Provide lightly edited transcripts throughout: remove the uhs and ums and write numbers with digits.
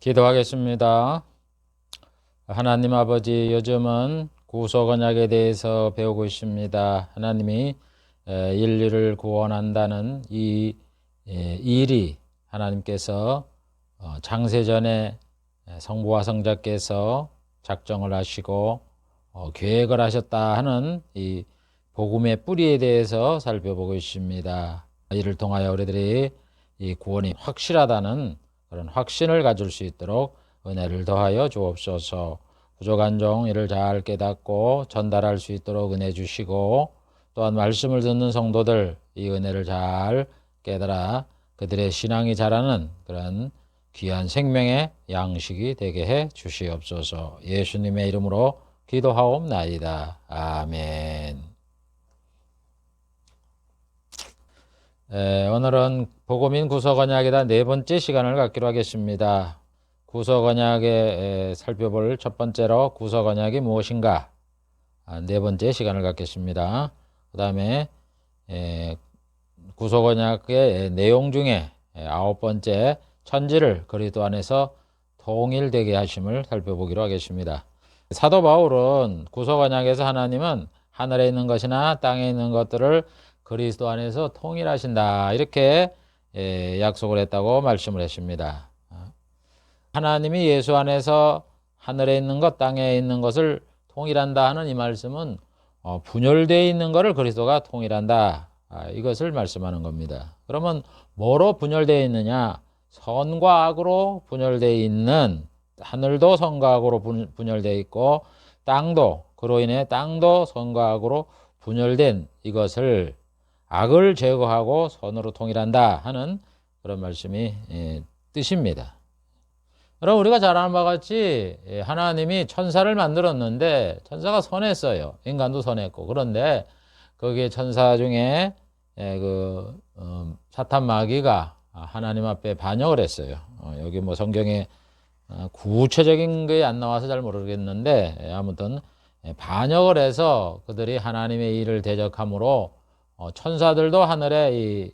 기도하겠습니다. 하나님 아버지, 요즘은 구속 언약에 대해서 배우고 있습니다. 하나님이 인류를 구원한다는 이 일이 하나님께서 창세전에 성부와 성자께서 작정을 하시고 계획을 하셨다 하는 이 복음의 뿌리에 대해서 살펴보고 있습니다. 이를 통하여 우리들이 이 구원이 확실하다는 그런 확신을 가질 수 있도록 은혜를 더하여 주옵소서. 부족한 종 이를 잘 깨닫고 전달할 수 있도록 은혜 주시고, 또한 말씀을 듣는 성도들 이 은혜를 잘 깨달아 그들의 신앙이 자라는 그런 귀한 생명의 양식이 되게 해 주시옵소서. 예수님의 이름으로 기도하옵나이다. 아멘. 오늘은 복음인 구속언약에다 네 번째 시간을 갖기로 하겠습니다. 구속언약에 살펴볼 첫 번째로 구속언약이 무엇인가, 네 번째 시간을 갖겠습니다. 그 다음에 구속언약의 내용 중에 아홉 번째, 천지를 그리스도 안에서 통일되게 하심을 살펴보기로 하겠습니다. 사도 바울은 구속언약에서 하나님은 하늘에 있는 것이나 땅에 있는 것들을 그리스도 안에서 통일하신다, 이렇게 약속을 했다고 말씀을 했습니다. 하나님이 예수 안에서 하늘에 있는 것, 땅에 있는 것을 통일한다 하는 이 말씀은 분열되어 있는 것을 그리스도가 통일한다, 이것을 말씀하는 겁니다. 그러면 뭐로 분열되어 있느냐? 선과 악으로 분열되어 있는, 하늘도 선과 악으로 분열되어 있고 땅도, 그로 인해 땅도 선과 악으로 분열된 이것을, 악을 제거하고 선으로 통일한다 하는 그런 말씀이 뜻입니다. 그럼 우리가 잘 아는 바와 같이 하나님이 천사를 만들었는데 천사가 선했어요. 인간도 선했고. 그런데 거기에 천사 중에 사탄 마귀가 하나님 앞에 반역을 했어요. 여기 뭐 성경에 구체적인 게 안 나와서 잘 모르겠는데, 아무튼 반역을 해서 그들이 하나님의 일을 대적함으로 천사들도 하늘에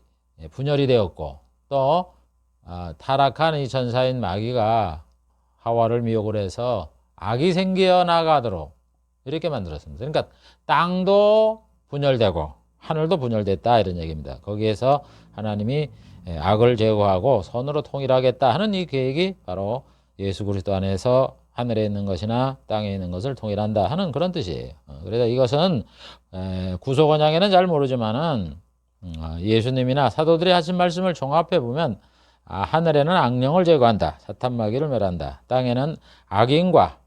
분열이 되었고, 또 타락한 이 천사인 마귀가 하와를 미혹을 해서 악이 생겨나가도록 이렇게 만들었습니다. 그러니까 땅도 분열되고 하늘도 분열됐다, 이런 얘기입니다. 거기에서 하나님이 악을 제거하고 선으로 통일하겠다 하는 이 계획이 바로 예수 그리스도 안에서 하늘에 있는 것이나 땅에 있는 것을 통일한다 하는 그런 뜻이에요. 그래서 이것은 구속언약에는 잘 모르지만은 예수님이나 사도들이 하신 말씀을 종합해 보면, 하늘에는 악령을 제거한다, 사탄 마귀를 멸한다. 땅에는 악인과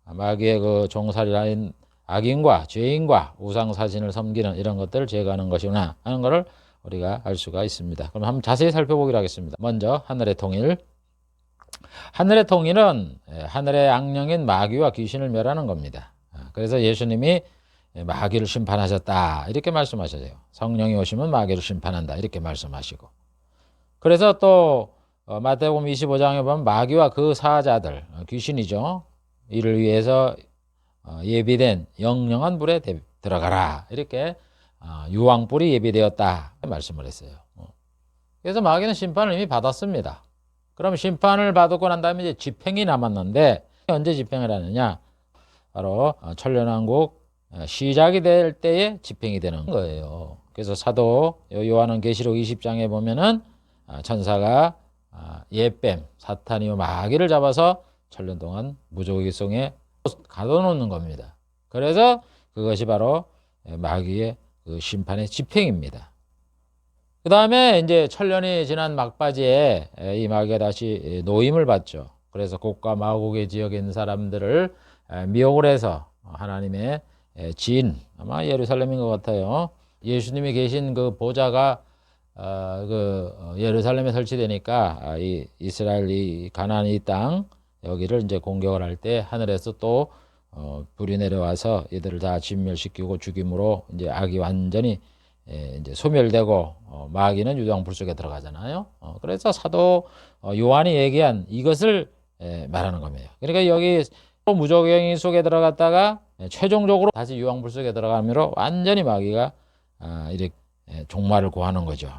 마귀의 그 종살이라는 악인과 죄인과 우상 사신을 섬기는 이런 것들을 제거하는 것이구나 하는 것을 우리가 알 수가 있습니다. 그럼 한번 자세히 살펴보기로 하겠습니다. 먼저 하늘의 통일. 하늘의 통일은 하늘의 악령인 마귀와 귀신을 멸하는 겁니다. 그래서 예수님이 마귀를 심판하셨다, 이렇게 말씀하셔요. 성령이 오시면 마귀를 심판한다, 이렇게 말씀하시고. 그래서 또 마태복음 25장에 보면 마귀와 그 사자들, 귀신이죠, 이를 위해서 예비된 영영한 불에 들어가라, 이렇게 유황불이 예비되었다 말씀을 했어요. 그래서 마귀는 심판을 이미 받았습니다. 그럼 심판을 받고 난 다음에 이제 집행이 남았는데, 언제 집행을 하느냐? 바로 천년왕국 시작이 될 때에 집행이 되는 거예요. 그래서 사도 요한은 계시록 20장에 보면은 천사가 예뱀 사탄이요 마귀를 잡아서 천년 동안 무저기 속에 가둬놓는 겁니다. 그래서 그것이 바로 마귀의 그 심판의 집행입니다. 그 다음에 이제 천년이 지난 막바지에 이 마귀가 다시 노임을 받죠. 그래서 곡과 마곡의 지역에 있는 사람들을 미혹을 해서 하나님의 진, 아마 예루살렘인 것 같아요. 예수님이 계신 그 보좌가 예루살렘에 설치되니까 이 이스라엘, 이 가나안 이 땅, 여기를 이제 공격을 할 때 하늘에서 또 불이 내려와서 이들을 다 진멸시키고 죽임으로 이제 악이 완전히 이제 소멸되고 마귀는 유황불 속에 들어가잖아요. 그래서 사도 요한이 얘기한 이것을 말하는 겁니다. 그러니까 여기 무저갱이 속에 들어갔다가 최종적으로 다시 유황불 속에 들어가므로 완전히 마귀가 이렇게 종말을 고하는 거죠.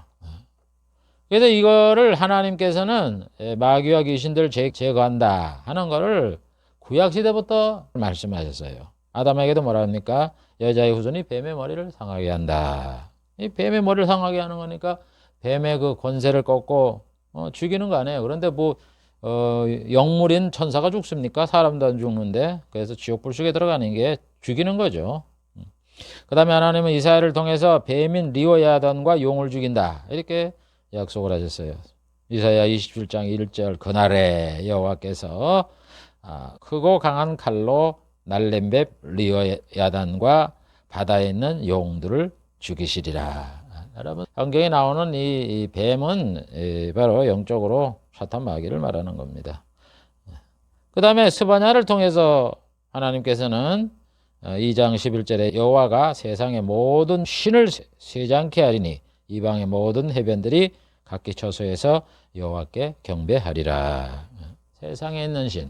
그래서 이거를 하나님께서는 마귀와 귀신들 제거한다 하는 거를 구약시대부터 말씀하셨어요. 아담에게도 뭐라 합니까? 여자의 후손이 뱀의 머리를 상하게 한다. 이 뱀의 머리를 상하게 하는 거니까 뱀의 그 권세를 꺾고 죽이는 거 아니에요. 그런데 뭐 영물인 천사가 죽습니까? 사람도 안 죽는데. 그래서 지옥 불속에 들어가는 게 죽이는 거죠. 그 다음에 하나님은 이사야를 통해서 뱀인 리오야단과 용을 죽인다 이렇게 약속을 하셨어요. 이사야 27장 1절 그날에 여호와께서 크고 강한 칼로 날렘뱀 리오야단과 바다에 있는 용들을 죽이시리라. 여러분 성경에 나오는 이 뱀은 바로 영적으로 사탄 마귀를 말하는 겁니다. 그 다음에 스바냐를 통해서 하나님께서는 2장 11절에 여호와가 세상의 모든 신을 쇠잔케 하리니 이방의 모든 해변들이 각기 처소에서 여호와께 경배하리라. 세상에 있는 신,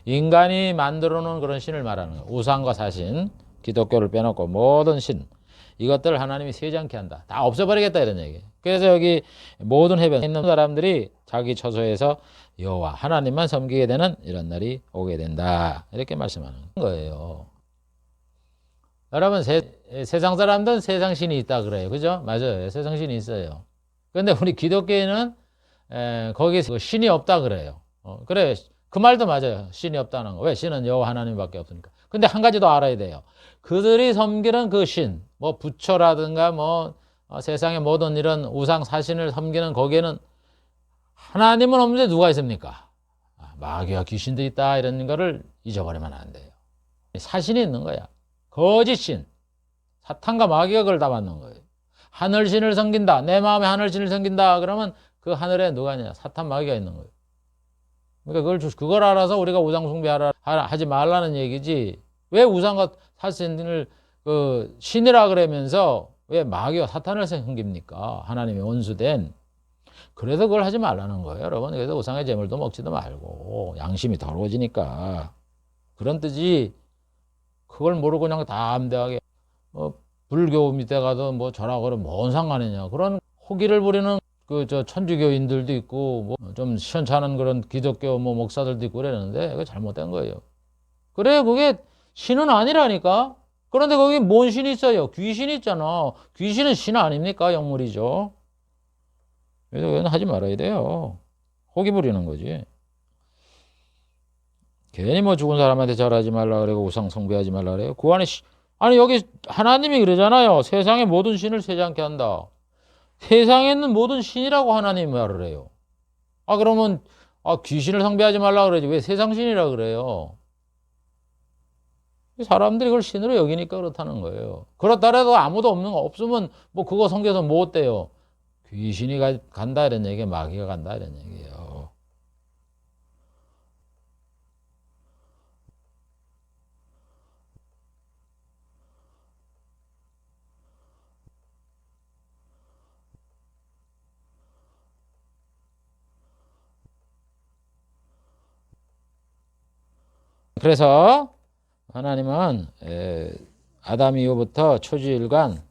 인간이 만들어 놓은 그런 신을 말하는 거예요. 우상과 사신, 기독교를 빼놓고 모든 신, 이것들 하나님이 쇠잔케 한다. 다 없애버리겠다 이런 얘기예요. 그래서 여기 모든 해변에 있는 사람들이 자기 처소에서 여호와 하나님만 섬기게 되는 이런 날이 오게 된다. 이렇게 말씀하는 거예요. 여러분 세상 사람들은 세상 신이 있다 그래요. 그죠? 맞아요. 세상 신이 있어요. 그런데 우리 기독교에는 거기서 신이 없다 그래요. 그래 그 말도 맞아요. 신이 없다는 거. 왜? 신은 여호와 하나님밖에 없으니까. 근데 한 가지 더 알아야 돼요. 그들이 섬기는 그 신, 뭐 부처라든가 뭐 세상의 모든 이런 우상 사신을 섬기는 거기에는 하나님은 없는데 누가 있습니까? 마귀와 귀신도 있다 이런 거를 잊어버리면 안 돼요. 사신이 있는 거야. 거짓신, 사탄과 마귀가 그걸 다 받는 거예요. 하늘신을 섬긴다. 내 마음에 하늘신을 섬긴다. 그러면 그 하늘에 누가 있냐? 사탄 마귀가 있는 거예요. 그러니까 그걸 알아서 우리가 우상 숭배하지 말라는 얘기지. 왜 우상과 사신을 신이라 그러면서 왜 마귀와 사탄을 섬깁니까? 하나님의 원수된. 그래서 그걸 하지 말라는 거예요, 여러분. 그래서 우상의 제물도 먹지도 말고 양심이 더러워지니까 그런 뜻이. 그걸 모르고 그냥 다 암대하게 불교 밑에 가도 뭐 저라고 그러면 뭔 상관이냐. 그런 호기를 부리는 천주교인들도 있고 뭐 좀 시원찮은 그런 기독교 목사들도 있고 그러는데 그게 잘못된 거예요. 그래 그게 신은 아니라니까. 그런데 거기 뭔 신이 있어요? 귀신이 있잖아. 귀신은 신 아닙니까? 영물이죠. 그래서 그건 하지 말아야 돼요. 호기 부리는 거지. 괜히 뭐 죽은 사람한테 절하지 말라 그러고 우상 숭배하지 말라 그래요. 그 안에 아니 여기 하나님이 그러잖아요. 세상의 모든 신을 세지 않게 한다. 세상에 있는 모든 신이라고 하나님이 말을 해요. 그러면 귀신을 숭배하지 말라 그러지 왜 세상 신이라 그래요? 사람들이 그걸 신으로 여기니까 그렇다는 거예요. 그렇다라도 아무도 없으면 뭐 그거 섬겨서 뭐 어때요? 귀신이 간다 이런 얘기예요. 마귀가 간다 이런 얘기예요. 그래서 하나님은 아담 이후부터 초지일관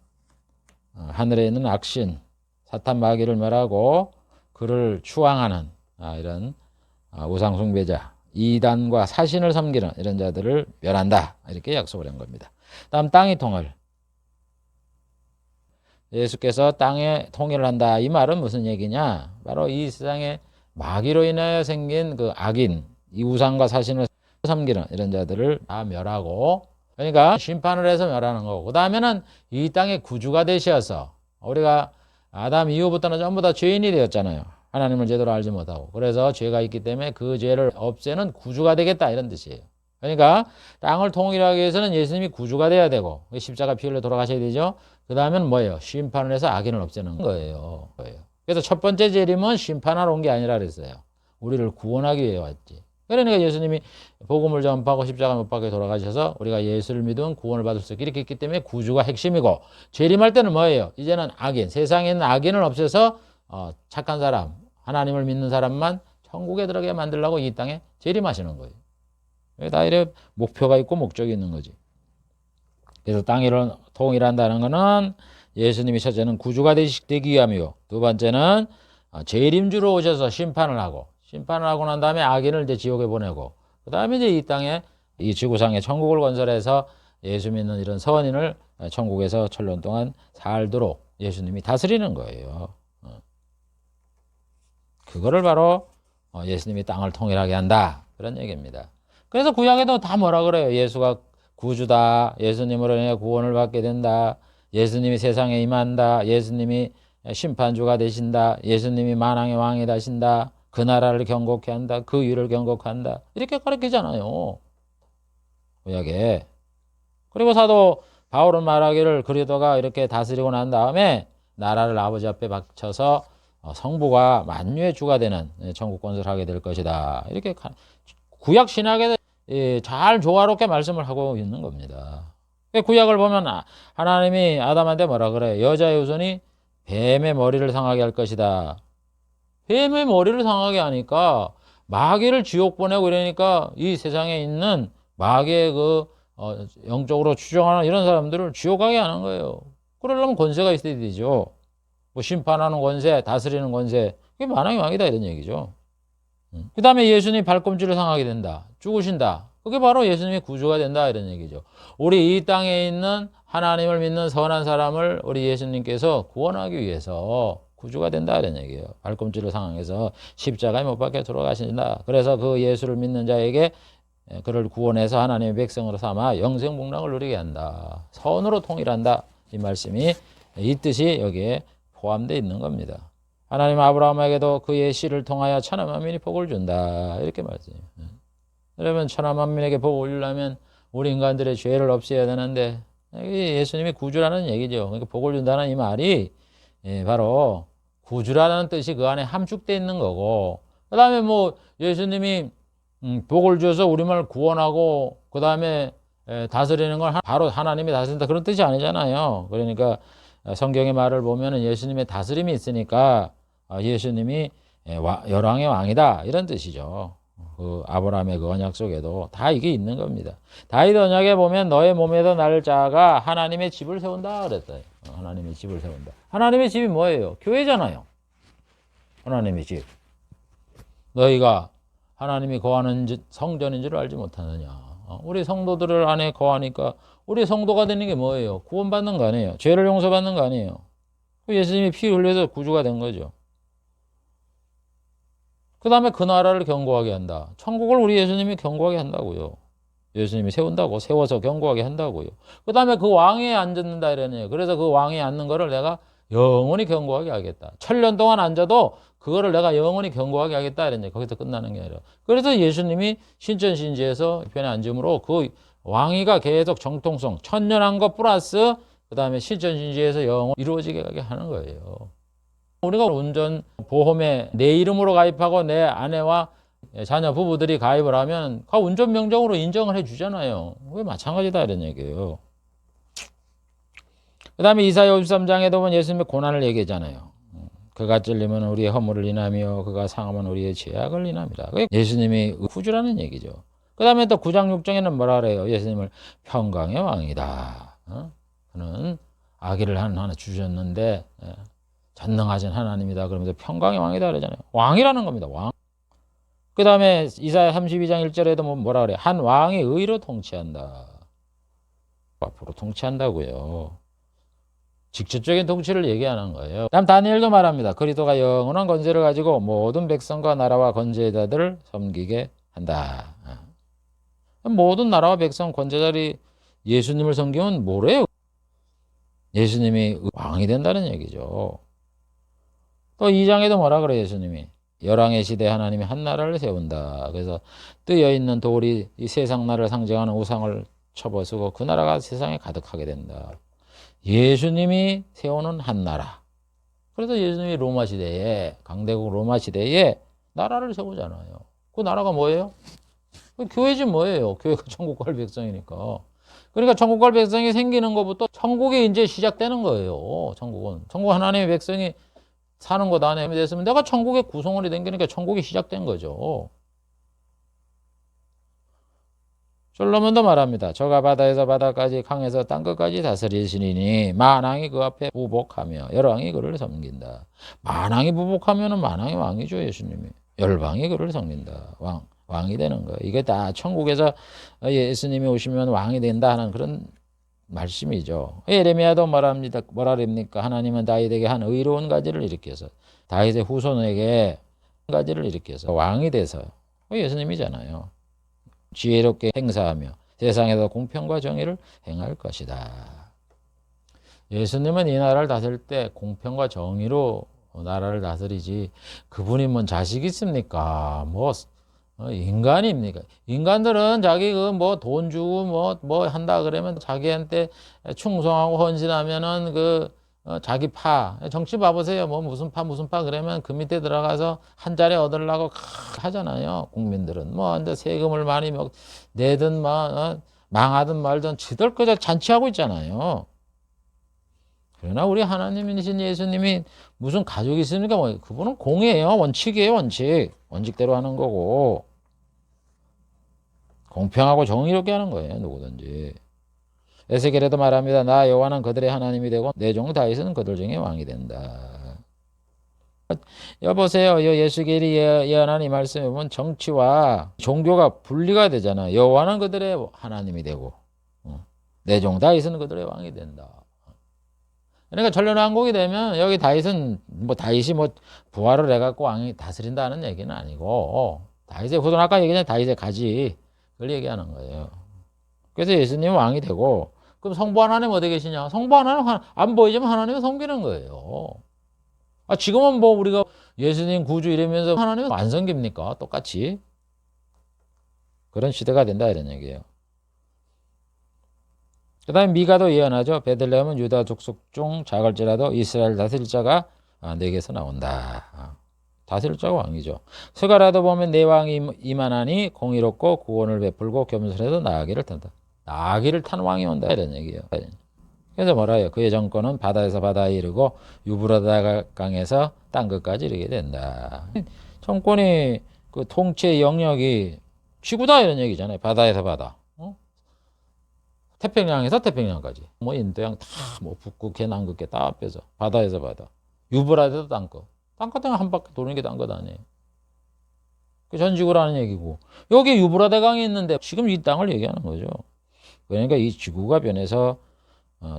하늘에 있는 악신 사탄 마귀를 멸하고 그를 추앙하는 이런 우상 숭배자 이단과 사신을 섬기는 이런 자들을 멸한다 이렇게 약속을 한 겁니다. 다음 땅의 통일. 예수께서 땅에 통일을 한다. 이 말은 무슨 얘기냐? 바로 이 세상에 마귀로 인하여 생긴 그 악인 이 우상과 사신을 섬기는 이런 자들을 다 멸하고 그러니까 심판을 해서 멸하는 거고 그 다음에는 이 땅의 구주가 되셔서 우리가 아담 이후부터는 전부 다 죄인이 되었잖아요. 하나님을 제대로 알지 못하고 그래서 죄가 있기 때문에 그 죄를 없애는 구주가 되겠다 이런 뜻이에요. 그러니까 땅을 통일하기 위해서는 예수님이 구주가 돼야 되고 십자가 피 흘려 돌아가셔야 되죠. 그 다음에는 뭐예요? 심판을 해서 악인을 없애는 거예요. 그래서 첫 번째 재림은 심판하러 온 게 아니라 그랬어요. 우리를 구원하기 위해 왔지. 그러니까 예수님이 복음을 전파하고 십자가 못 박혀 돌아가셔서 우리가 예수를 믿으면 구원을 받을 수 있게 이렇게 했기 때문에 구주가 핵심이고 재림할 때는 뭐예요? 이제는 악인, 세상에 있는 악인을 없애서 착한 사람, 하나님을 믿는 사람만 천국에 들어가게 만들려고 이 땅에 재림하시는 거예요. 다 이래 목표가 있고 목적이 있는 거지. 그래서 땅을 통일한다는 것은 예수님이 첫째는 구주가 되기 위함이요. 두 번째는 재림주로 오셔서 심판을 하고 난 다음에 악인을 이제 지옥에 보내고 그 다음에 이제 이 땅에 이 지구상에 천국을 건설해서 예수 믿는 이런 선인을 천국에서 천년 동안 살도록 예수님이 다스리는 거예요. 그거를 바로 예수님이 땅을 통일하게 한다. 그런 얘기입니다. 그래서 구약에도 다 뭐라 그래요? 예수가 구주다. 예수님으로 인해 구원을 받게 된다. 예수님이 세상에 임한다. 예수님이 심판주가 되신다. 예수님이 만왕의 왕이 되신다. 그 나라를 경고케 한다. 그 위를 경고한다. 이렇게 가르치잖아요. 구약에. 그리고 사도 바울은 말하기를 그리스도가 이렇게 다스리고 난 다음에 나라를 아버지 앞에 바쳐서 성부가 만유의 주가 되는 천국 건설하게 될 것이다. 이렇게 구약 신약에 잘 조화롭게 말씀을 하고 있는 겁니다. 구약을 보면 하나님이 아담한테 뭐라 그래요? 여자의 후손이 뱀의 머리를 상하게 할 것이다. 뱀의 머리를 상하게 하니까 마귀를 지옥 보내고 이러니까 이 세상에 있는 마귀의 영적으로 추종하는 이런 사람들을 지옥 가게 하는 거예요. 그러려면 권세가 있어야 되죠. 뭐 심판하는 권세, 다스리는 권세, 그게 만왕의 왕이다 이런 얘기죠. 그 다음에 예수님이 발꿈치를 상하게 된다. 죽으신다. 그게 바로 예수님이 구주가 된다 이런 얘기죠. 우리 이 땅에 있는 하나님을 믿는 선한 사람을 우리 예수님께서 구원하기 위해서 구주가 된다 이런 얘기예요. 발꿈치를 상해서 십자가에 못 박혀 돌아가신다. 그래서 그 예수를 믿는 자에게 그를 구원해서 하나님의 백성으로 삼아 영생복락을 누리게 한다. 선으로 통일한다. 이 말씀이 이 뜻이 여기에 포함되어 있는 겁니다. 하나님 아브라함에게도 그의 씨를 통하여 천하 만민이 복을 준다. 이렇게 말씀해요. 그러면 천하 만민에게 복을 올리려면 우리 인간들의 죄를 없애야 되는데 예수님이 구주라는 얘기죠. 그러니까 복을 준다는 이 말이 바로 구주라는 뜻이 그 안에 함축되어 있는 거고 그 다음에 뭐 예수님이 복을 주어서 우리를 구원하고 그 다음에 다스리는 걸 바로 하나님이 다스린다 그런 뜻이 아니잖아요. 그러니까 성경의 말을 보면 예수님의 다스림이 있으니까 예수님이 열왕의 왕이다 이런 뜻이죠. 그 아브라함의 그 언약 속에도 다 이게 있는 겁니다. 다윗 언약에 보면 너의 몸에도 날 자가 하나님의 집을 세운다 그랬어요. 하나님의 집을 세운다. 하나님의 집이 뭐예요? 교회잖아요. 하나님의 집. 너희가 하나님이 거하는 성전인 줄 알지 못하느냐. 우리 성도들 안에 거하니까 우리 성도가 되는 게 뭐예요? 구원받는 거 아니에요? 죄를 용서받는 거 아니에요? 예수님이 피 흘려서 구주가 된 거죠. 그 다음에 그 나라를 경고하게 한다. 천국을 우리 예수님이 경고하게 한다고요. 예수님이 세운다고 세워서 경고하게 한다고요. 그 다음에 그 왕위에 앉는다 이러네요. 그래서 그 왕위에 앉는 거를 내가 영원히 경고하게 하겠다. 1000년 동안 앉아도 그거를 내가 영원히 경고하게 하겠다 이러네요. 거기서 끝나는 게 아니라. 그래서 예수님이 신천신지에서 편에 앉음으로 그 왕위가 계속 정통성 1000년 한 것 플러스 그 다음에 신천신지에서 영원히 이루어지게 하게 하는 거예요. 우리가 운전 보험에 내 이름으로 가입하고 내 아내와 자녀 부부들이 가입을 하면 그 운전 명령으로 인정을 해 주잖아요. 그게 마찬가지다 이런 얘기예요. 그 다음에 이사야 53장에도 보면 예수님의 고난을 얘기하잖아요. 그가 찔리면 우리의 허물을 인하며 그가 상하면 우리의 죄악을 인함이라. 예수님이 구주라는 얘기죠. 그 다음에 또 9장 6장에는 뭐라 그래요? 예수님을 평강의 왕이다. 그는 아기를 하나 주셨는데 전능하신 하나님이다. 그러면서 평강의 왕이다 그러잖아요. 왕이라는 겁니다. 왕. 그 다음에 이사야 32장 1절에도 뭐라 그래요? 한 왕이 의로 통치한다. 앞으로 통치한다고요. 직접적인 통치를 얘기하는 거예요. 다음 다니엘도 말합니다. 그리스도가 영원한 권세를 가지고 모든 백성과 나라와 권세자들을 섬기게 한다. 모든 나라와 백성 권세자들이 예수님을 섬기면 뭐래요? 예수님이 왕이 된다는 얘기죠. 또 2장에도 뭐라 그래요? 예수님이 열왕의 시대 하나님이 한 나라를 세운다. 그래서 뜨여 있는 돌이 이 세상 나라를 상징하는 우상을 쳐버리고 그 나라가 세상에 가득하게 된다. 예수님이 세우는 한 나라. 그래서 예수님이 로마 시대에 강대국 로마 시대에 나라를 세우잖아요. 그 나라가 뭐예요? 그 교회지 뭐예요? 교회가 천국 갈 백성이니까. 그러니까 천국 갈 백성이 생기는 것부터 천국이 이제 시작되는 거예요. 천국은. 천국 하나님의 백성이 사는 것 안에 됐으면 내가 천국의 구성원이 된 거니까 천국이 시작된 거죠. 솔로몬도 말합니다. 저가 바다에서 바다까지 강에서 땅끝까지 다스리시니 만왕이 그 앞에 부복하며 열왕이 그를 섬긴다. 만왕이 부복하면은 만왕이 왕이죠. 예수님이. 열방이 그를 섬긴다. 왕이 되는 거예요. 이게 다 천국에서 예수님이 오시면 왕이 된다 하는 그런 말씀이죠. 예레미야도 말합니다. 뭐라 그럽니까? 하나님은 다윗에게 한 의로운 가지를 일으켜서 다윗의 후손에게 한 가지를 일으켜서 왕이 돼서 예수님이잖아요. 지혜롭게 행사하며 세상에서 공평과 정의를 행할 것이다. 예수님은 이 나라를 다스릴 때 공평과 정의로 나라를 다스리지 그분이 뭔 자식이 있습니까? 뭐 인간입니까? 인간들은 자기 그 뭐 돈 주고 뭐 한다 그러면 자기한테 충성하고 헌신하면은 자기 정치 봐보세요. 뭐 무슨 파 그러면 그 밑에 들어가서 한 자리 얻으려고 하잖아요. 국민들은 뭐 근데 세금을 많이 내든 망하든 말든 지들 그저 잔치하고 있잖아요. 그러나 우리 하나님이신 예수님이 무슨 가족이 있습니까? 뭐 그분은 공이에요. 원칙이에요. 원칙대로 하는 거고 공평하고 정의롭게 하는 거예요. 누구든지. 에스겔에도 말합니다. 나 여호와는 그들의 하나님이 되고 내 종 다윗은 그들 중에 왕이 된다. 여보세요. 예수겔이 예언한 이 말씀에 보면 정치와 종교가 분리가 되잖아. 여호와는 그들의 하나님이 되고 내 종 다윗은 그들의 왕이 된다. 그러니까 천년왕국이 되면 여기 다윗은 다윗이 부활을 해갖고 왕이 다스린다는 얘기는 아니고 다윗의 후손 아까 얘기했잖아요. 다윗의 가지 그걸 얘기하는 거예요. 그래서 예수님은 왕이 되고 그럼 성부 하나님 어디 계시냐? 성부 하나님 안 보이지만 하나님을 섬기는 거예요. 지금은 우리가 예수님 구주 이러면서 하나님을 안 섬깁니까? 똑같이. 그런 시대가 된다 이런 얘기예요. 그 다음에 미가도 예언하죠. 베들레헴은 유다 족속 중 작을지라도 이스라엘 다스릴 자가 내게서 나온다. 다스릴 자가 왕이죠. 스가라도 보면 내 왕이 이만하니 공의롭고 구원을 베풀고 겸손해서 나아가기를 탄다. 나아가기를 탄 왕이 온다 이런 얘기예요. 그래서 뭐라 해요? 그의 정권은 바다에서 바다에 이르고 유브라다 강에서 땅끝까지 이르게 된다. 정권이 그 통치의 영역이 지구다 이런 얘기잖아요. 바다에서 바다. 태평양에서 태평양까지. 인도양 다 북극해 남극해 다 앞에서 바다에서 바다. 유브라데도 땅끝. 땅끝은 한 바퀴 도는 게 땅끝 아니에요. 그 전 지구라는 얘기고 여기 유브라데 강이 있는데 지금 이 땅을 얘기하는 거죠. 그러니까 이 지구가 변해서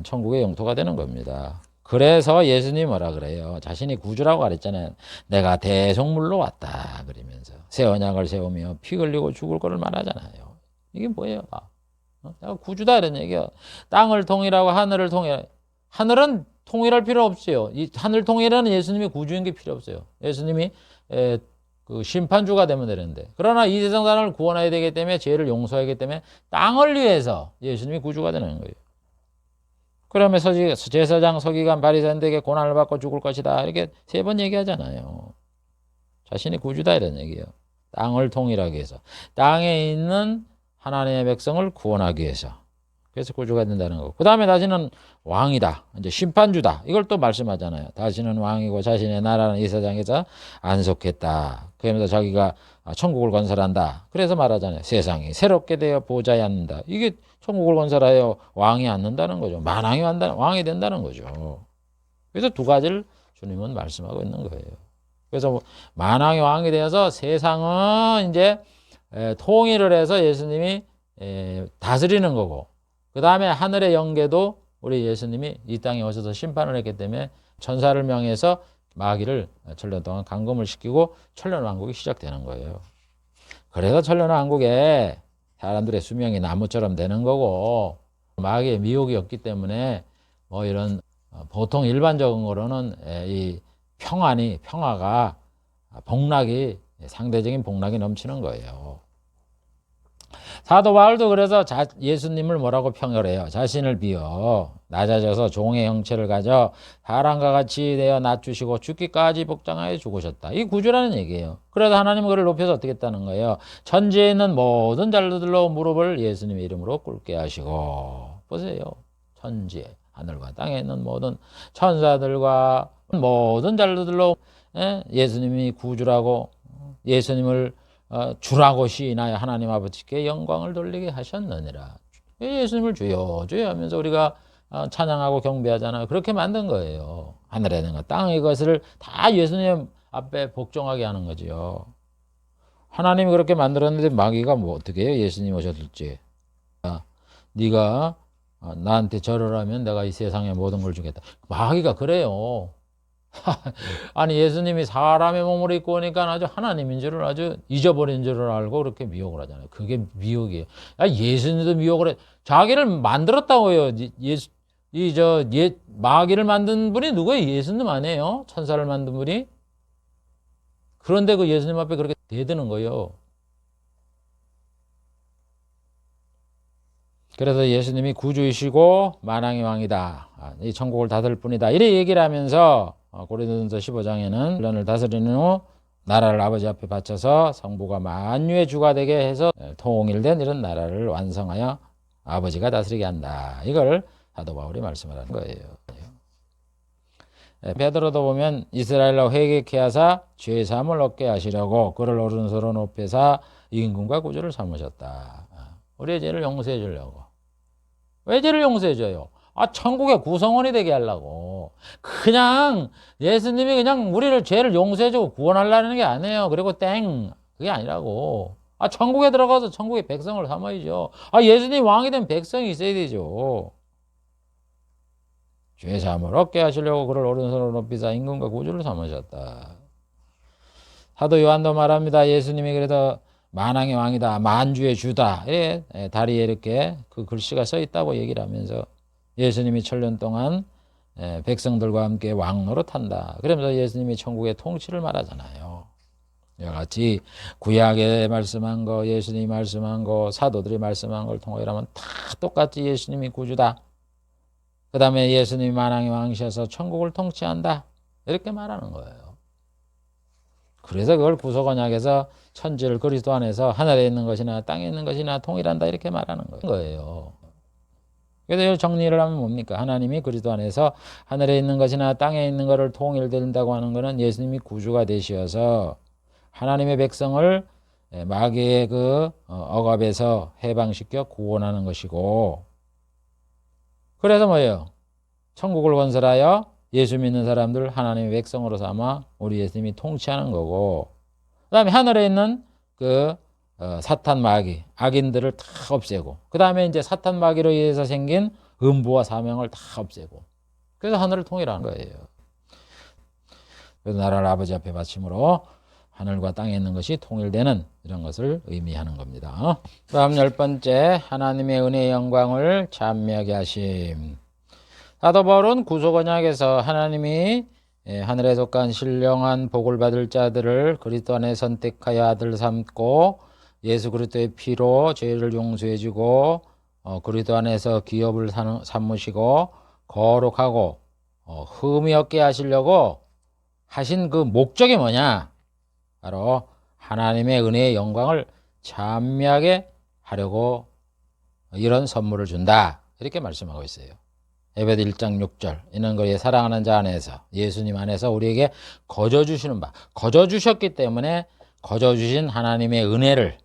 천국의 영토가 되는 겁니다. 그래서 예수님이 뭐라 그래요? 자신이 구주라고 그랬잖아요. 내가 대속물로 왔다 그러면서 새 언약을 세우며 피 흘리고 죽을 거를 말하잖아요. 이게 뭐예요? 내가 구주다 이런 얘기야. 땅을 통일하고 하늘을 통일. 하늘은 통일할 필요 없어요. 이 하늘 통일하는 예수님이 구주인 게 필요 없어요. 예수님이 그 심판주가 되면 되는데. 그러나 이 세상 사람을 구원해야 되기 때문에 죄를 용서하기 때문에 땅을 위해서 예수님이 구주가 되는 거예요. 그러면서 제사장 서기관 바리새인들에게 고난을 받고 죽을 것이다. 이렇게 3번 얘기하잖아요. 자신이 구주다 이런 얘기예요. 땅을 통일하기 위해서. 땅에 있는 하나님의 백성을 구원하기 위해서. 그래서 구주가 된다는 거고. 그 다음에 다시는 왕이다. 이제 심판주다. 이걸 또 말씀하잖아요. 다시는 왕이고 자신의 나라는 이 세상에서 안속했다. 그러면서 자기가 천국을 건설한다. 그래서 말하잖아요. 세상이 새롭게 되어 보좌에 앉는다. 이게 천국을 건설하여 왕이 앉는다는 거죠. 만왕이 왕이 된다는 거죠. 그래서 2가지를 주님은 말씀하고 있는 거예요. 그래서 만왕이 왕이 되어서 세상은 이제 통일을 해서 예수님이 다스리는 거고 그 다음에 하늘의 영계도 우리 예수님이 이 땅에 오셔서 심판을 했기 때문에 천사를 명해서 마귀를 천년 동안 감금을 시키고 천년왕국이 시작되는 거예요. 그래서 천년왕국에 사람들의 수명이 나무처럼 되는 거고 마귀의 미혹이 없기 때문에 이런 보통 일반적인 거로는 이 평화가 복락이 상대적인 복락이 넘치는 거예요. 사도 바울도 그래서 예수님을 뭐라고 평가해요? 자신을 비워 낮아져서 종의 형체를 가져 사람과 같이 되어 낮추시고 죽기까지 복장하여 죽으셨다. 이 구주라는 얘기예요. 그래서 하나님은 그를 높여서 어떻게 했다는 거예요? 천지에 있는 모든 자들로 무릎을 예수님의 이름으로 꿇게 하시고 보세요. 천지에 하늘과 땅에 있는 모든 천사들과 모든 자들로 예수님이 구주라고 예수님을 주라고 시인하여 하나님 아버지께 영광을 돌리게 하셨느니라. 예수님을 주여 주여 하면서 우리가 찬양하고 경배하잖아요. 그렇게 만든 거예요. 하늘에 있는 것, 땅의 것을 다 예수님 앞에 복종하게 하는 거지요. 하나님이 그렇게 만들었는데 마귀가 뭐 어떻게 해요? 예수님 오셨을지. 네가 나한테 절을 하면 내가 이 세상의 모든 걸 주겠다. 마귀가 그래요. 아니 예수님이 사람의 몸을 입고 오니까 아주 하나님인 줄을 아주 잊어버린 줄을 알고 그렇게 미혹을 하잖아요. 그게 미혹이에요. 예수님도 미혹을 해. 자기를 만들었다고요. 마귀를 만든 분이 누구예요? 예수님 아니에요? 천사를 만든 분이? 그런데 그 예수님 앞에 그렇게 대드는 거예요. 그래서 예수님이 구주이시고 만왕의 왕이다. 이 천국을 다스릴 뿐이다. 이래 얘기를 하면서 고린도전서 15장에는 혼란을 다스리는 후 나라를 아버지 앞에 바쳐서 성부가 만유의 주가 되게 해서 통일된 이런 나라를 완성하여 아버지가 다스리게 한다. 이걸 사도 바울이 말씀을 하는 거예요. 베드로도 보면 이스라엘로 회개케 하사 죄 사함을 얻게 하시려고 그를 오른손으로 높여사 임금과 구주를 삼으셨다. 우리의 죄를 용서해 주려고. 왜 죄를 용서해 줘요? 천국의 구성원이 되게 하려고. 그냥 예수님이 그냥 우리를 죄를 용서해 주고 구원하려는 게 아니에요. 그리고 땡. 그게 아니라고. 천국에 들어가서 천국의 백성을 삼아야죠. 예수님 왕이 된 백성이 있어야 되죠. 죄 사함을 얻게 하시려고 그를 오른손으로 높이사 임금과 구주를 삼으셨다. 사도 요한도 말합니다. 예수님이 그래도 만왕의 왕이다. 만주의 주다. 다리에 이렇게 그 글씨가 써 있다고 얘기를 하면서 예수님이 천년 동안 백성들과 함께 왕 노릇한다. 그러면서 예수님이 천국의 통치를 말하잖아요. 이와 같이 구약에 말씀한 거, 예수님이 말씀한 거, 사도들이 말씀한 걸 통하면 다 똑같이 예수님이 구주다. 그 다음에 예수님이 만왕의 왕이셔서 천국을 통치한다. 이렇게 말하는 거예요. 그래서 그걸 구속언약에서 천지를 그리스도 안에서 하늘에 있는 것이나 땅에 있는 것이나 통일한다 이렇게 말하는 거예요. 그래서 정리를 하면 뭡니까? 하나님이 그리스도 안에서 하늘에 있는 것이나 땅에 있는 것을 통일된다고 하는 것은 예수님이 구주가 되시어서 하나님의 백성을 마귀의 그 억압에서 해방시켜 구원하는 것이고, 그래서 뭐예요? 천국을 건설하여 예수 믿는 사람들 하나님의 백성으로 삼아 우리 예수님이 통치하는 거고, 그 다음에 하늘에 있는 그 사탄 마귀, 악인들을 다 없애고, 그 다음에 이제 사탄 마귀로 인해서 생긴 음부와 사명을 다 없애고, 그래서 하늘을 통일하는 거예요. 그래서 나라를 아버지 앞에 바침으로 하늘과 땅에 있는 것이 통일되는 이런 것을 의미하는 겁니다. 다음 10번째, 하나님의 은혜의 영광을 찬미하게 하심. 사도 바울은 구속언약에서 하나님이 하늘에 속한 신령한 복을 받을 자들을 그리스도 안에 선택하여 아들 삼고 예수 그리스도의 피로 죄를 용서해 주고 그리스도 안에서 기업을 삼으시고 거룩하고 흠이 없게 하시려고 하신 그 목적이 뭐냐? 바로 하나님의 은혜의 영광을 찬미하게 하려고 이런 선물을 준다. 이렇게 말씀하고 있어요. 에베드 1장 6절 이는 그의 사랑하는 자 안에서 예수님 안에서 우리에게 거저 주시는 바, 거저 주셨기 때문에 거저 주신 하나님의 은혜를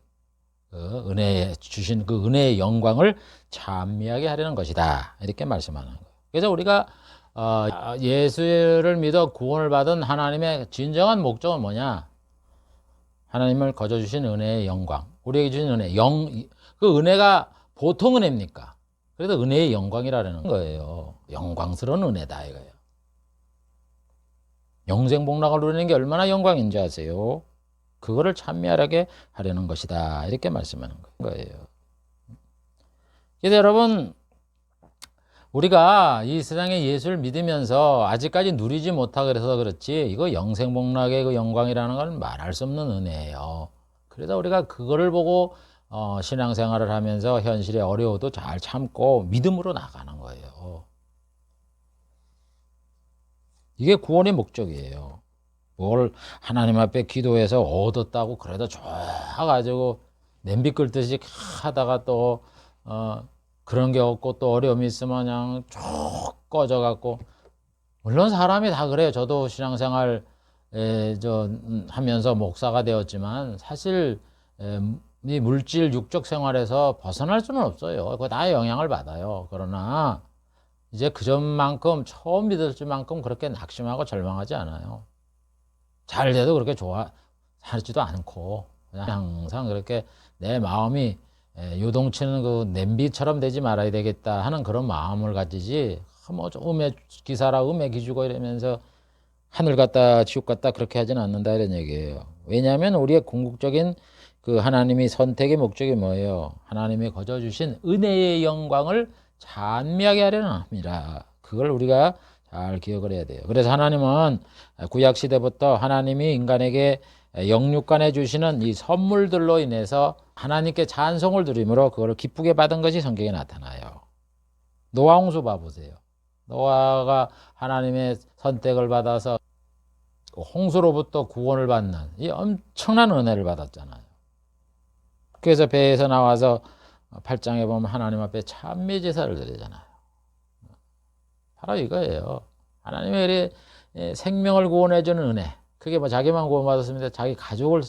주신 그 은혜의 영광을 찬미하게 하려는 것이다. 이렇게 말씀하는 거예요. 그래서 우리가 예수를 믿어 구원을 받은 하나님의 진정한 목적은 뭐냐? 하나님을 거저 주신 은혜의 영광, 우리에게 주신 은혜, 그 은혜가 보통 은혜입니까? 그래서 은혜의 영광이라는 거예요. 영광스러운 은혜다 이거예요. 영생복락을 누리는 게 얼마나 영광인지 아세요? 그거를 찬미하게 하려는 것이다. 이렇게 말씀하는 거예요. 그래서 여러분, 우리가 이 세상에 예수를 믿으면서 아직까지 누리지 못하고 그래서 그렇지, 이거 영생복락의 그 영광이라는 건 말할 수 없는 은혜예요. 그래서 우리가 그거를 보고 신앙생활을 하면서 현실의 어려워도 잘 참고 믿음으로 나가는 거예요. 이게 구원의 목적이에요. 뭘 하나님 앞에 기도해서 얻었다고 그래도 좋아가지고 냄비 끓듯이 하다가 또 그런 게 없고 또 어려움이 있으면 그냥 쭉 꺼져갖고, 물론 사람이 다 그래요. 저도 신앙생활 하면서 목사가 되었지만 사실 이 물질 육적 생활에서 벗어날 수는 없어요. 그거 다 영향을 받아요. 그러나 이제 그 점만큼 처음 믿을 줄만큼 그렇게 낙심하고 절망하지 않아요. 잘 돼도 그렇게 좋아하지도 않고 그냥 항상 그렇게 내 마음이 요동치는 그 냄비처럼 되지 말아야 되겠다 하는 그런 마음을 가지지, 뭐 음에 기사라 음에 기주고 이러면서 하늘 갔다 지옥 갔다 그렇게 하지는 않는다 이런 얘기예요. 왜냐하면 우리의 궁극적인 그 하나님이 선택의 목적이 뭐예요? 하나님이 거저 주신 은혜의 영광을 찬미하게 하려는 합니다. 그걸 우리가 잘 기억을 해야 돼요. 그래서 하나님은 구약 시대부터 하나님이 인간에게 영육간에 주시는 이 선물들로 인해서 하나님께 찬송을 드림으로 그걸 기쁘게 받은 것이 성경에 나타나요. 노아 홍수 봐보세요. 노아가 하나님의 선택을 받아서 홍수로부터 구원을 받는 이 엄청난 은혜를 받았잖아요. 그래서 배에서 나와서 8장에 보면 하나님 앞에 찬미 제사를 드리잖아요. 바로 이거예요. 하나님의 생명을 구원해주는 은혜. 그게 뭐 자기만 구원받았습니다. 자기 가족을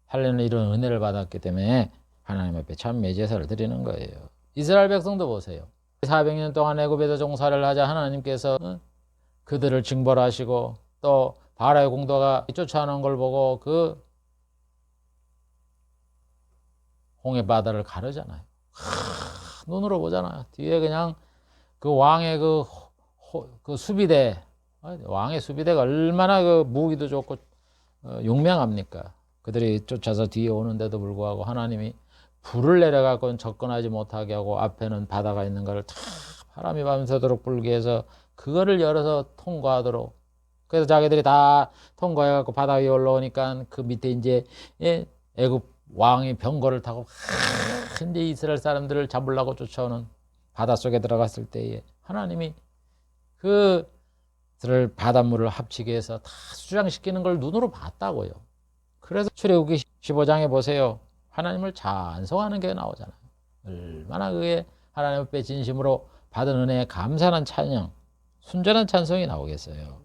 살리는 이런 은혜를 받았기 때문에 하나님 앞에 찬미 제사를 드리는 거예요. 이스라엘 백성도 보세요. 400년 동안 애굽에서 종살이를 하자 하나님께서 그들을 징벌하시고 또 바라의 공도가 쫓아오는 걸 보고 그 홍해 바다를 가르잖아요. 눈으로 보잖아요. 뒤에 그냥 그 왕의 그 수비대, 왕의 수비대가 얼마나 그 무기도 좋고 용맹합니까? 그들이 쫓아서 뒤에 오는데도 불구하고 하나님이 불을 내려갖고 접근하지 못하게 하고 앞에는 바다가 있는 걸 다 바람이 밤새도록 불게 해서 그거를 열어서 통과하도록. 그래서 자기들이 다 통과해갖고 바다 위에 올라오니까 그 밑에 이제 애굽 왕이 병거를 타고 이제 이스라엘 사람들을 잡으려고 쫓아오는 바닷속에 들어갔을 때에 하나님이 그들을 바닷물을 합치게 해서 다 수장시키는 걸 눈으로 봤다고요. 그래서 출애굽기 15장에 보세요. 하나님을 찬송하는 게 나오잖아요. 얼마나 그게 하나님 앞에 진심으로 받은 은혜에 감사하는 찬양, 순전한 찬송이 나오겠어요.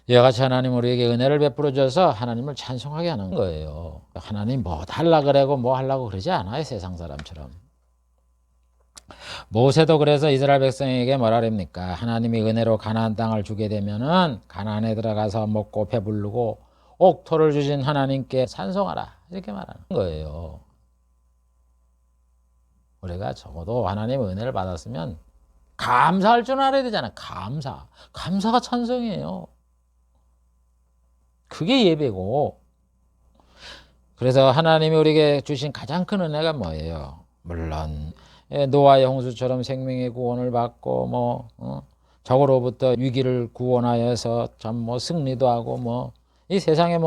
이와 같이 하나님 우리에게 은혜를 베풀어 줘서 하나님을 찬송하게 하는 거예요. 하나님 뭐 달라 그러고 뭐 하려고 그러지 않아요. 세상 사람처럼. 모세도 그래서 이스라엘 백성에게 뭐라 그럽니까? 하나님이 은혜로 가나안 땅을 주게 되면은 가나안에 들어가서 먹고 배부르고 옥토를 주신 하나님께 찬송하라 이렇게 말하는 거예요. 우리가 적어도 하나님의 은혜를 받았으면 감사할 줄 알아야 되잖아요. 감사가 찬송이에요. 그게 예배고. 그래서 하나님이 우리에게 주신 가장 큰 은혜가 뭐예요? 물론 노아의 홍수처럼 생명의 구원을 받고 적으로부터 위기를 구원하여서 참 승리도 하고 이 세상에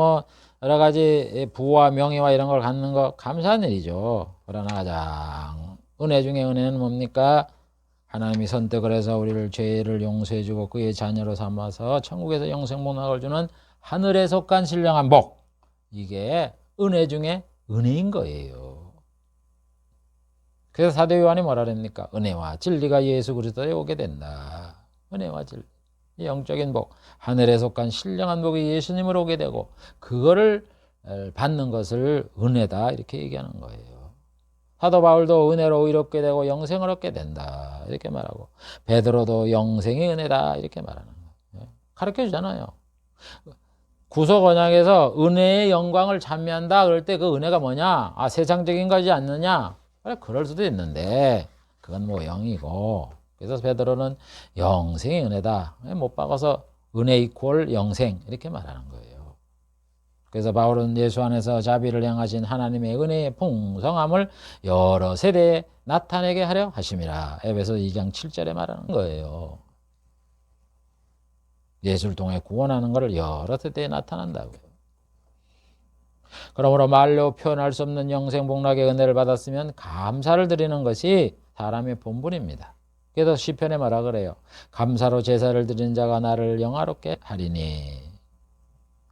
여러 가지 부와 명예와 이런 걸 갖는 거 감사한 일이죠. 그러나 가장 은혜 중에 은혜는 뭡니까? 하나님이 선택을 해서 우리를 죄를 용서해주고 그의 자녀로 삼아서 천국에서 영생 문학을 주는 하늘에 속한 신령한 복. 이게 은혜 중에 은혜인 거예요. 그래서 사도 요한이 뭐라 그럽니까? 은혜와 진리가 예수 그리스도에 오게 된다. 은혜와 진리. 영적인 복. 하늘에 속한 신령한 복이 예수님으로 오게 되고 그거를 받는 것을 은혜다. 이렇게 얘기하는 거예요. 사도 바울도 은혜로 의롭게 되고 영생을 얻게 된다. 이렇게 말하고 베드로도 영생의 은혜다. 이렇게 말하는 거예요. 가르쳐 주잖아요. 구속 언약에서 은혜의 영광을 찬미한다. 그럴 때 그 은혜가 뭐냐? 세상적인 거지 않느냐? 그래, 그럴 수도 있는데 그건 영이고. 그래서 베드로는 영생의 은혜다. 못 박아서 은혜 이퀄 영생 이렇게 말하는 거예요. 그래서 바울은 예수 안에서 자비를 행하신 하나님의 은혜의 풍성함을 여러 세대에 나타내게 하려 하심이라. 에베소 2장 7절에 말하는 거예요. 예수를 통해 구원하는 것을 여러 세대에 나타난다고요. 그러므로 말로 표현할 수 없는 영생복락의 은혜를 받았으면 감사를 드리는 것이 사람의 본분입니다. 그래서 시편에 뭐라 그래요? 감사로 제사를 드린 자가 나를 영화롭게 하리니.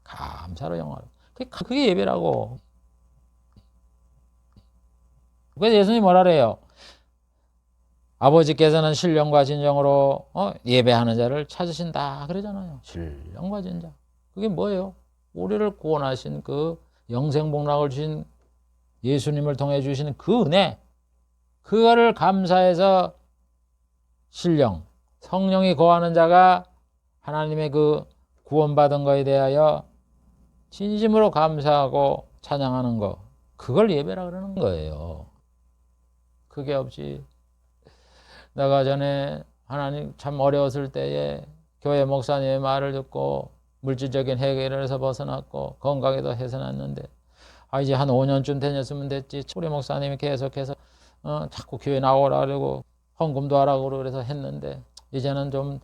감사로 영화롭게. 그게 예배라고. 그래서 예수님이 뭐라 그래요? 아버지께서는 신령과 진정으로 예배하는 자를 찾으신다 그러잖아요. 신령과 진정. 그게 뭐예요? 우리를 구원하신 그 영생복락을 주신 예수님을 통해 주신 그 은혜, 그거를 감사해서 신령, 성령이 거하는 자가 하나님의 그 구원받은 거에 대하여 진심으로 감사하고 찬양하는 거, 그걸 예배라 그러는 거예요. 그게 없이 내가 전에 하나님 참 어려웠을 때에 교회 목사님의 말을 듣고 물질적인 해결에서 벗어났고 건강에도 해서났는데 이제 한 5년쯤 다녔으면 됐지. 우리 목사님이 계속해서 자꾸 교회 나오라 그러고 헌금도 하라고 그래서 했는데 이제는 좀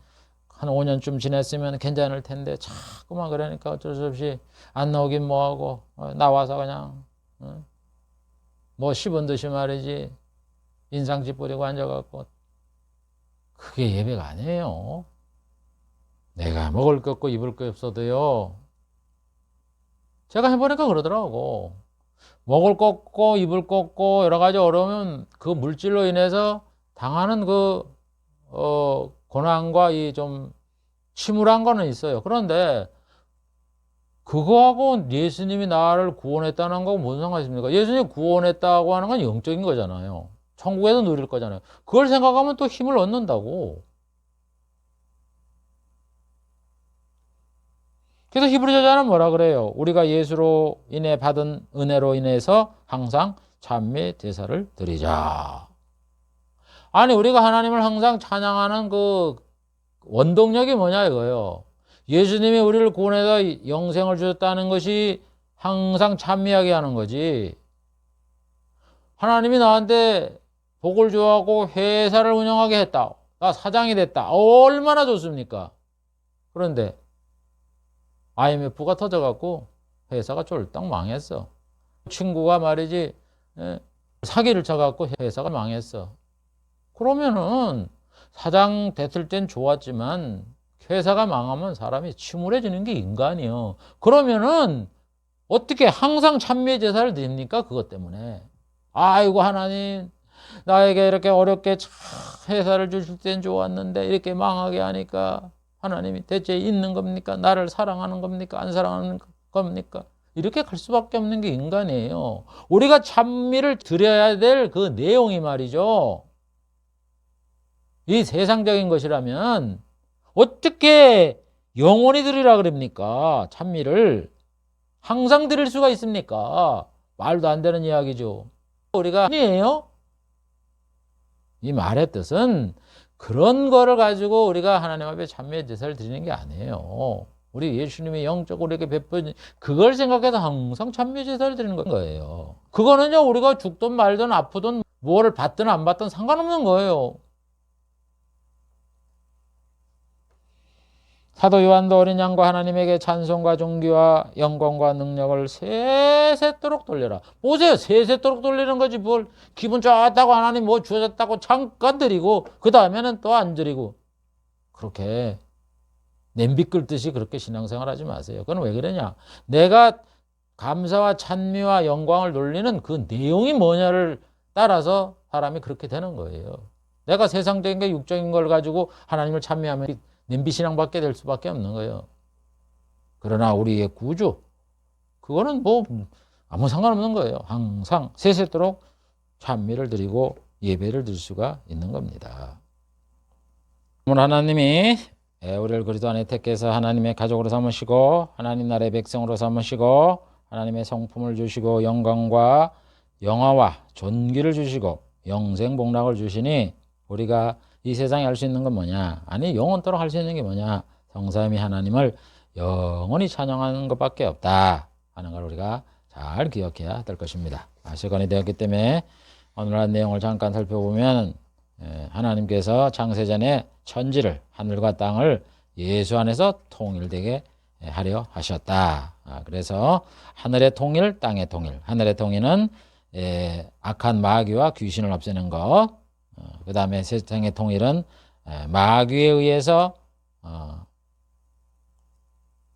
한 5년쯤 지냈으면 괜찮을 텐데 자꾸만 그러니까 어쩔 수 없이 안 나오긴 뭐하고 나와서 그냥 뭐 10원 듯이 말이지 인상집 뿌리고 앉아갖고 그게 예배가 아니에요. 내가 먹을 거 없고 입을 거 없어도요. 제가 해보니까 그러더라고. 먹을 거 없고 입을 거 없고 여러 가지 어려우면 그 물질로 인해서 당하는 그 고난과 이 좀 침울한 거는 있어요. 그런데 그거하고 예수님이 나를 구원했다는 거 무슨 상관이 있습니까? 예수님이 구원했다고 하는 건 영적인 거잖아요. 천국에서 누릴 거잖아요. 그걸 생각하면 또 힘을 얻는다고. 그래서 히브리서자는 뭐라 그래요? 우리가 예수로 인해 받은 은혜로 인해서 항상 찬미 제사를 드리자. 아니 우리가 하나님을 항상 찬양하는 그 원동력이 뭐냐 이거예요. 예수님이 우리를 구원해서 영생을 주셨다는 것이 항상 찬미하게 하는 거지. 하나님이 나한테 복을 주하고 회사를 운영하게 했다. 나 사장이 됐다. 얼마나 좋습니까? 그런데 IMF가 터져갖고 회사가 쫄딱 망했어. 친구가 말이지 사기를 쳐갖고 회사가 망했어. 그러면은 사장 됐을 땐 좋았지만 회사가 망하면 사람이 침울해지는 게 인간이요. 그러면은 어떻게 항상 찬미의 제사를 드립니까? 그것 때문에. 아이고 하나님 나에게 이렇게 어렵게 회사를 주실 땐 좋았는데 이렇게 망하게 하니까 하나님이 대체 있는 겁니까? 나를 사랑하는 겁니까? 안 사랑하는 겁니까? 이렇게 갈 수밖에 없는 게 인간이에요. 우리가 찬미를 드려야 될 그 내용이 말이죠. 이 세상적인 것이라면 어떻게 영원히 드리라 그럽니까? 찬미를 항상 드릴 수가 있습니까? 말도 안 되는 이야기죠. 우리가 아니에요. 이 말의 뜻은 그런 거를 가지고 우리가 하나님 앞에 찬미의 제사를 드리는 게 아니에요. 우리 예수님이 영적으로 우리에게 베푼 그걸 생각해서 항상 찬미의 제사를 드리는 거예요. 그거는요 우리가 죽든 말든 아프든 뭐를 받든 안 받든 상관없는 거예요. 사도 요한도 어린 양과 하나님에게 찬송과 존귀와 영광과 능력을 세세토록 돌려라. 보세요. 세세토록 돌리는 거지 뭘 기분 좋았다고 하나님 뭐 주어졌다고 잠깐 드리고 그 다음에는 또 안 드리고 그렇게 냄비 끓듯이 그렇게 신앙생활 하지 마세요. 그건 왜 그러냐. 내가 감사와 찬미와 영광을 돌리는 그 내용이 뭐냐를 따라서 사람이 그렇게 되는 거예요. 내가 세상적인 게 육적인 걸 가지고 하나님을 찬미하면 냄비신앙 받게 될 수밖에 없는 거예요. 그러나 우리의 구주 그거는 뭐 아무 상관없는 거예요. 항상 세세토록 찬미를 드리고 예배를 드릴 수가 있는 겁니다. 하나님이 우리를 그리스도 안에 택해서 하나님의 가족으로 삼으시고 하나님 나라의 백성으로 삼으시고 하나님의 성품을 주시고 영광과 영화와 존귀를 주시고 영생복락을 주시니 우리가 이 세상에 할 수 있는 건 뭐냐? 아니 영원토록 할 수 있는 게 뭐냐? 성삼위 하나님을 영원히 찬양하는 것밖에 없다 하는 걸 우리가 잘 기억해야 될 것입니다. 시간이 되었기 때문에 오늘 한 내용을 잠깐 살펴보면 하나님께서 창세전에 천지를 하늘과 땅을 예수 안에서 통일되게 하려 하셨다. 그래서 하늘의 통일, 땅의 통일. 하늘의 통일은 악한 마귀와 귀신을 없애는 것. 그 다음에 세상의 통일은 마귀에 의해서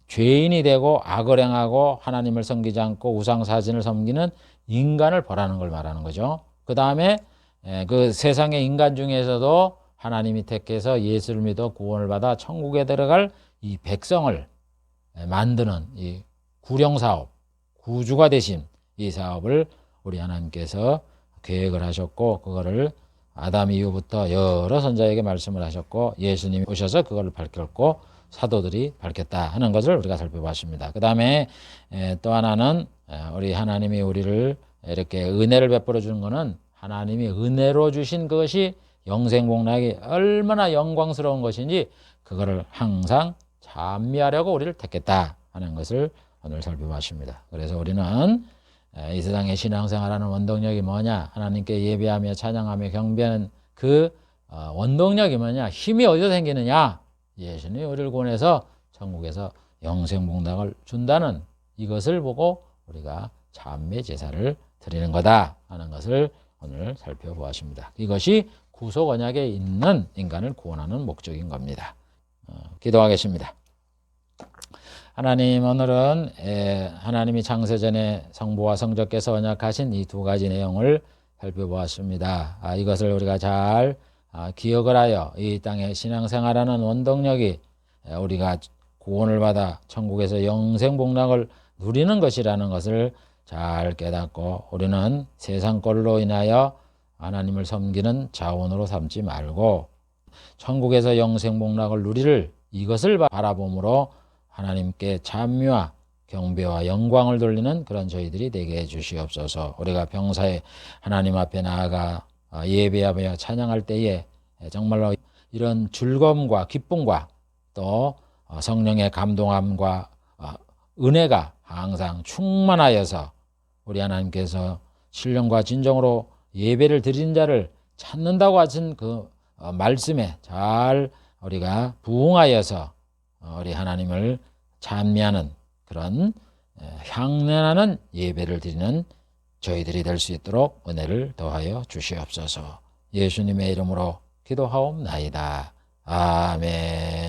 죄인이 되고 악을 행하고 하나님을 섬기지 않고 우상사진을 섬기는 인간을 벌하는 걸 말하는 거죠. 그 다음에 그 세상의 인간 중에서도 하나님이 택해서 예수를 믿어 구원을 받아 천국에 들어갈 이 백성을 만드는 이 구령사업, 구주가 되신 이 사업을 우리 하나님께서 계획을 하셨고 그거를 아담 이후부터 여러 선자에게 말씀을 하셨고 예수님이 오셔서 그걸 밝혔고 사도들이 밝혔다 하는 것을 우리가 살펴봤습니다. 그 다음에 또 하나는 우리 하나님이 우리를 이렇게 은혜를 베풀어 주는 것은 하나님이 은혜로 주신 그것이 영생복락이 얼마나 영광스러운 것인지 그거를 항상 찬미하려고 우리를 택했다 하는 것을 오늘 살펴봤습니다. 그래서 우리는 이 세상의 신앙생활하는 원동력이 뭐냐? 하나님께 예배하며 찬양하며 경배하는 그 원동력이 뭐냐? 힘이 어디서 생기느냐? 예수님이 우리를 구원해서 천국에서 영생복락을 준다는 이것을 보고 우리가 찬미 제사를 드리는 거다 하는 것을 오늘 살펴보았습니다. 이것이 구속 언약에 있는 인간을 구원하는 목적인 겁니다. 기도하겠습니다. 하나님, 오늘은 하나님이 창세전에 성부와 성자께서 언약하신 이 두 가지 내용을 살펴보았습니다. 이것을 우리가 잘 기억을 하여 이 땅에 신앙생활하는 원동력이 우리가 구원을 받아 천국에서 영생복락을 누리는 것이라는 것을 잘 깨닫고 우리는 세상 꼴로 인하여 하나님을 섬기는 자원으로 삼지 말고 천국에서 영생복락을 누리를 이것을 바라봄으로 하나님께 찬미와 경배와 영광을 돌리는 그런 저희들이 되게 해주시옵소서. 우리가 병사에 하나님 앞에 나아가 예배하며 찬양할 때에 정말로 이런 즐거움과 기쁨과 또 성령의 감동함과 은혜가 항상 충만하여서 우리 하나님께서 신령과 진정으로 예배를 드린 자를 찾는다고 하신 그 말씀에 잘 우리가 부응하여서 우리 하나님을 찬미하는 그런 향연하는 예배를 드리는 저희들이 될 수 있도록 은혜를 더하여 주시옵소서. 예수님의 이름으로 기도하옵나이다. 아멘.